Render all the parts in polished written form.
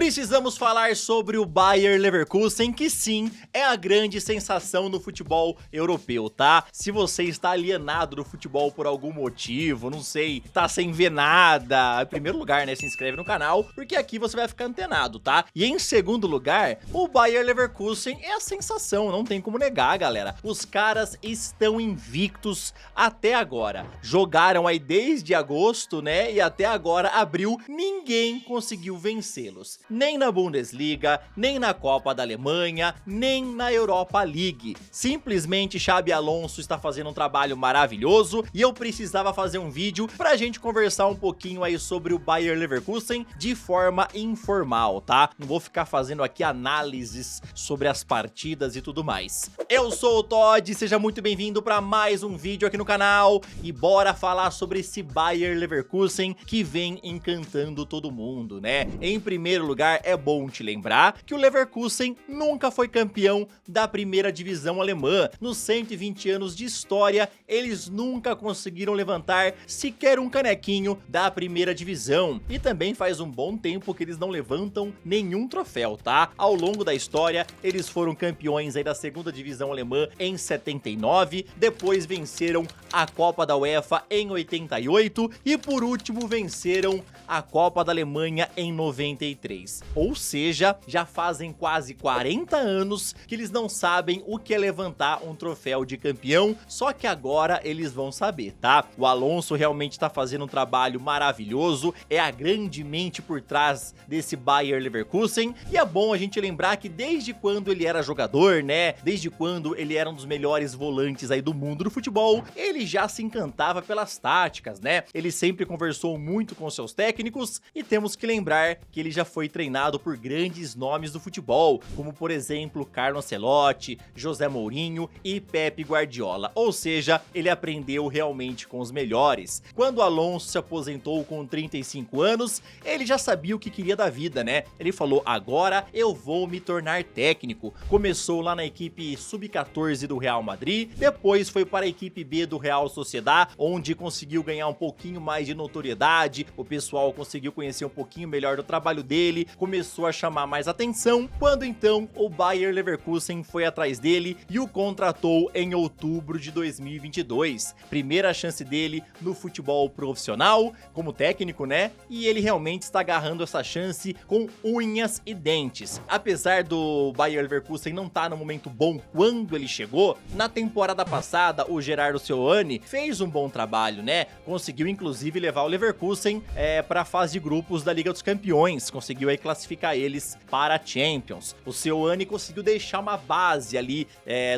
Precisamos falar sobre o Bayer Leverkusen, que sim, é a grande sensação no futebol europeu, tá? Se você está alienado do futebol por algum motivo, não sei, tá sem ver nada, em primeiro lugar, né, se inscreve no canal, porque aqui você vai ficar antenado, tá? E em segundo lugar, o Bayer Leverkusen é a sensação, não tem como negar, galera. Os caras estão invictos até agora. Jogaram aí desde agosto, né, e até agora, abril, ninguém conseguiu vencê-los. Nem na Bundesliga, nem na Copa da Alemanha, nem na Europa League. Simplesmente Xabi Alonso está fazendo um trabalho maravilhoso e eu precisava fazer um vídeo pra gente conversar um pouquinho aí sobre o Bayer Leverkusen de forma informal, tá? Não vou ficar fazendo aqui análises sobre as partidas e tudo mais. Eu sou o Todd, seja muito bem-vindo pra mais um vídeo aqui no canal e bora falar sobre esse Bayer Leverkusen que vem encantando todo mundo, né? Em primeiro lugar, é bom te lembrar que o Leverkusen nunca foi campeão da primeira divisão alemã. Nos 120 anos de história, eles nunca conseguiram levantar sequer um canequinho da primeira divisão. E também faz um bom tempo que eles não levantam nenhum troféu, tá? Ao longo da história, eles foram campeões aí da segunda divisão alemã em 79, depois venceram a Copa da UEFA em 88 e por último venceram a Copa da Alemanha em 93. Ou seja, já fazem quase 40 anos que eles não sabem o que é levantar um troféu de campeão, só que agora eles vão saber, tá? O Alonso realmente tá fazendo um trabalho maravilhoso, é a grande mente por trás desse Bayer Leverkusen, e é bom a gente lembrar que desde quando ele era jogador, né, desde quando ele era um dos melhores volantes aí do mundo do futebol, ele já se encantava pelas táticas, né? Ele sempre conversou muito com seus técnicos e temos que lembrar que ele já foi treinado por grandes nomes do futebol, como por exemplo Carlo Ancelotti, José Mourinho e Pepe Guardiola, ou seja, ele aprendeu realmente com os melhores. Quando Alonso se aposentou com 35 anos, ele já sabia o que queria da vida, né? Ele falou, agora eu vou me tornar técnico. Começou lá na equipe sub-14 do Real Madrid, depois foi para a equipe B do Real Sociedad, onde conseguiu ganhar um pouquinho mais de notoriedade, o pessoal conseguiu conhecer um pouquinho melhor do trabalho dele, começou a chamar mais atenção, quando então o Bayer Leverkusen foi atrás dele e o contratou em outubro de 2022. Primeira chance dele no futebol profissional, como técnico, né? E ele realmente está agarrando essa chance com unhas e dentes. Apesar do Bayer Leverkusen não estar no momento bom quando ele chegou, na temporada passada o Gerardo Seoane fez um bom trabalho, né? Conseguiu inclusive levar o Leverkusen para a fase de grupos da Liga dos Campeões, conseguiu aí classificar eles para a Champions. O Seoane conseguiu deixar uma base ali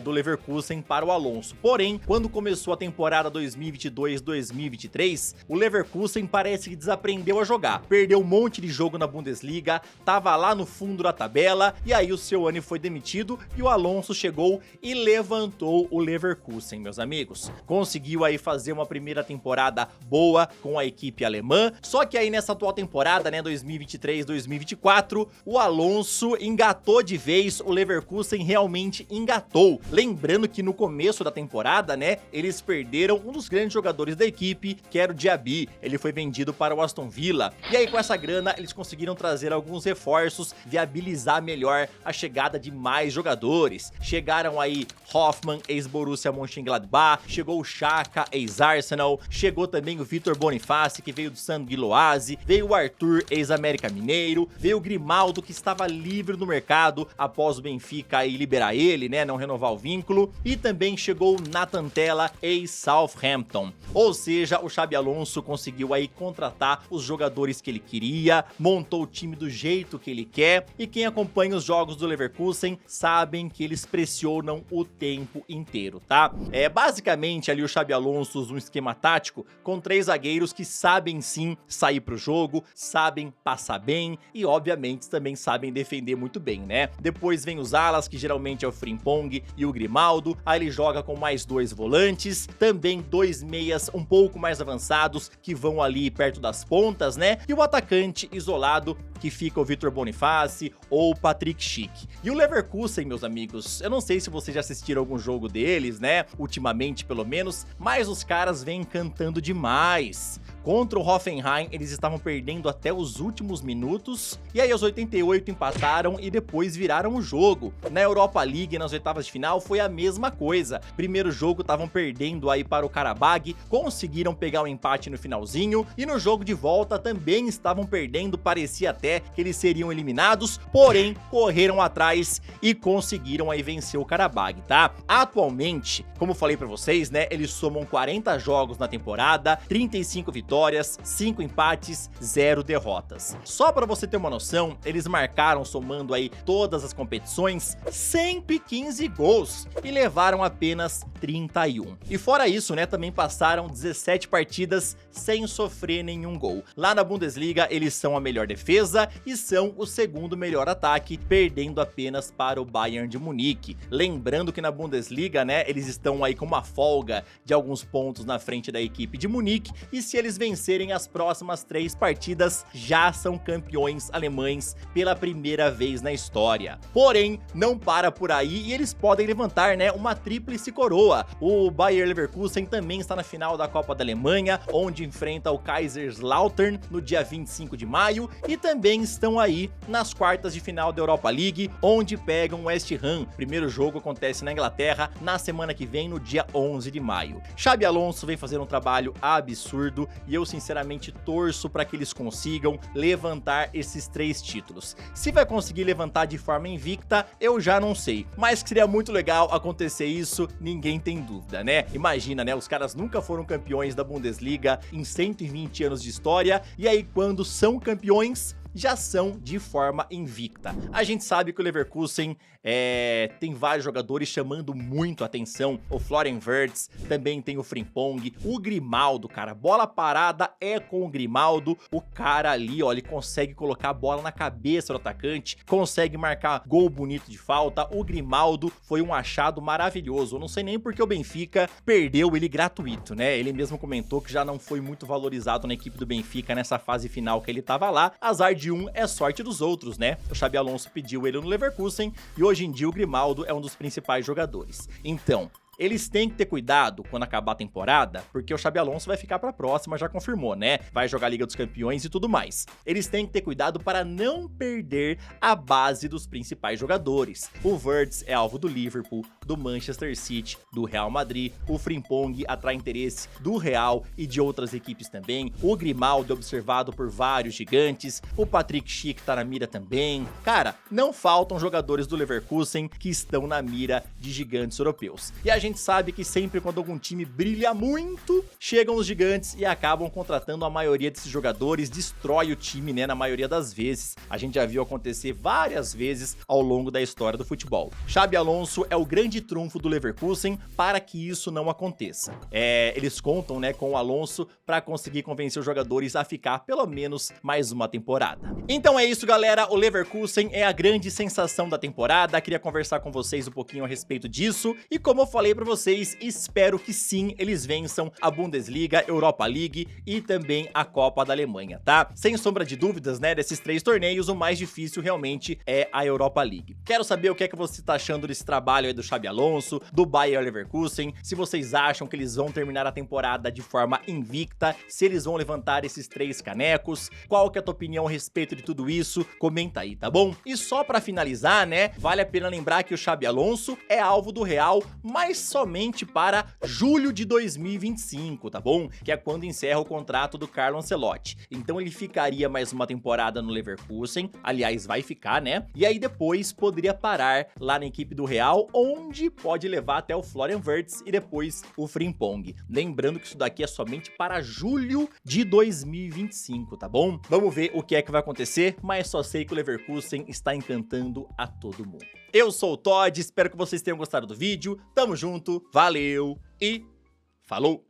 do Leverkusen para o Alonso. Porém, quando começou a temporada 2022-2023, o Leverkusen parece que desaprendeu a jogar. Perdeu um monte de jogo na Bundesliga, tava lá no fundo da tabela, e aí o Seoane foi demitido e o Alonso chegou e levantou o Leverkusen, meus amigos. Conseguiu aí fazer uma primeira temporada boa com a equipe alemã, só que aí nessa atual temporada, né, 2023-2024, o Alonso engatou de vez, o Leverkusen realmente engatou. Lembrando que no começo da temporada, né, eles perderam um dos grandes jogadores da equipe, que era o Diaby. Ele foi vendido para o Aston Villa. E aí com essa grana, eles conseguiram trazer alguns reforços, viabilizar melhor a chegada de mais jogadores. Chegaram aí Hoffmann, ex-Borussia Mönchengladbach, chegou o Xhaka, ex-Arsenal, chegou também o Vitor Boniface, que veio do San Giloase, veio o Arthur, ex-América Mineiro, veio o Grimaldo, que estava livre no mercado após o Benfica aí liberar ele, né, não renovar o vínculo, e também chegou o Nathan Tella, ex-Southampton. Ou seja, o Xabi Alonso conseguiu aí contratar os jogadores que ele queria, montou o time do jeito que ele quer, e quem acompanha os jogos do Leverkusen sabem que eles pressionam o tempo inteiro, tá? Basicamente ali o Xabi Alonso usa um esquema tático com 3 zagueiros que sabem sim sair pro jogo, sabem passar bem e obviamente também sabem defender muito bem, né? Depois vem os alas, que geralmente é o Frimpong e o Grimaldo, aí ele joga com mais 2 volantes, também 2 meias um pouco mais avançados que vão ali perto das pontas, né? E o atacante isolado, que fica o Vitor Boniface ou o Patrick Schick. E o Leverkusen, meus amigos, eu não sei se vocês já assistiram algum jogo deles, né? Ultimamente, pelo menos, mas os caras vêm encantando demais. Contra o Hoffenheim, eles estavam perdendo até os últimos minutos, e aí aos 88 empataram e depois viraram o jogo. Na Europa League, nas oitavas de final, foi a mesma coisa. Primeiro jogo estavam perdendo aí para o Qarabag, conseguiram pegar o empate no finalzinho, e no jogo de volta também estavam perdendo, parecia até que eles seriam eliminados, porém correram atrás e conseguiram aí vencer o Qarabag, tá? Atualmente, como falei pra vocês, né, eles somam 40 jogos na temporada, 35 vitórias, 5 empates, 0 derrotas. Só pra você ter uma noção, eles marcaram, somando aí todas as competições, 115 gols e levaram apenas 31. E fora isso, né, também passaram 17 partidas sem sofrer nenhum gol. Lá na Bundesliga, eles são a melhor defesa e são o segundo melhor ataque, perdendo apenas para o Bayern de Munique. Lembrando que na Bundesliga, né, eles estão aí com uma folga de alguns pontos na frente da equipe de Munique, e se eles vencerem as próximas 3 partidas, já são campeões alemães pela primeira vez na história. Porém, não para por aí e eles podem levantar, né, uma tríplice coroa. O Bayer Leverkusen também está na final da Copa da Alemanha, onde enfrenta o Kaiserslautern no dia 25 de maio, e também estão aí nas quartas de final da Europa League, onde pegam o West Ham. O primeiro jogo acontece na Inglaterra na semana que vem, no dia 11 de maio. Xabi Alonso vem fazendo um trabalho absurdo e eu sinceramente torço para que eles consigam levantar esses 3 títulos. Se vai conseguir levantar de forma invicta, eu já não sei, mas que seria muito legal acontecer isso, ninguém tem dúvida, né? Imagina, né? Os caras nunca foram campeões da Bundesliga em 120 anos de história, e aí quando são campeões, já são de forma invicta. A gente sabe que o Leverkusen tem vários jogadores chamando muito a atenção. O Florian Wirtz, também tem o Frimpong, o Grimaldo, cara, bola parada é com o Grimaldo. O cara ali, ó, ele consegue colocar a bola na cabeça do atacante, consegue marcar gol bonito de falta. O Grimaldo foi um achado maravilhoso. Eu não sei nem porque o Benfica perdeu ele gratuito, né? Ele mesmo comentou que já não foi muito valorizado na equipe do Benfica nessa fase final que ele tava lá. Azar de um é sorte dos outros, né? O Xabi Alonso pediu ele no Leverkusen e hoje em dia o Grimaldo é um dos principais jogadores. Então, eles têm que ter cuidado quando acabar a temporada, porque o Xabi Alonso vai ficar pra próxima, já confirmou, né? Vai jogar a Liga dos Campeões e tudo mais. Eles têm que ter cuidado para não perder a base dos principais jogadores. O Wirtz é alvo do Liverpool, do Manchester City, do Real Madrid. O Frimpong atrai interesse do Real e de outras equipes também. O Grimaldo é observado por vários gigantes. O Patrick Schick tá na mira também. Cara, não faltam jogadores do Leverkusen que estão na mira de gigantes europeus. E a gente sabe que sempre quando algum time brilha muito, chegam os gigantes e acabam contratando a maioria desses jogadores, destrói o time, né, na maioria das vezes. A gente já viu acontecer várias vezes ao longo da história do futebol. Xabi Alonso é o grande trunfo do Leverkusen para que isso não aconteça. Eles contam, né, com o Alonso para conseguir convencer os jogadores a ficar pelo menos mais uma temporada. Então é isso, galera, o Leverkusen é a grande sensação da temporada. Queria conversar com vocês um pouquinho a respeito disso, e como eu falei pra vocês, espero que sim, eles vençam a Bundesliga, Europa League e também a Copa da Alemanha, tá? Sem sombra de dúvidas, né, desses 3 torneios, o mais difícil realmente é a Europa League. Quero saber o que é que você tá achando desse trabalho aí do Xabi Alonso, do Bayer Leverkusen, se vocês acham que eles vão terminar a temporada de forma invicta, se eles vão levantar esses 3 canecos, qual que é a tua opinião a respeito de tudo isso? Comenta aí, tá bom? E só pra finalizar, né, vale a pena lembrar que o Xabi Alonso é alvo do Real, mas somente para julho de 2025, tá bom? Que é quando encerra o contrato do Carlo Ancelotti. Então ele ficaria mais uma temporada no Leverkusen, aliás, vai ficar, né? E aí depois poderia parar lá na equipe do Real, onde pode levar até o Florian Wirtz e depois o Frimpong. Lembrando que isso daqui é somente para julho de 2025, tá bom? Vamos ver o que é que vai acontecer, mas só sei que o Leverkusen está encantando a todo mundo. Eu sou o Todd, espero que vocês tenham gostado do vídeo. Tamo junto, valeu e falou!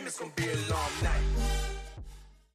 It's gonna be a long night.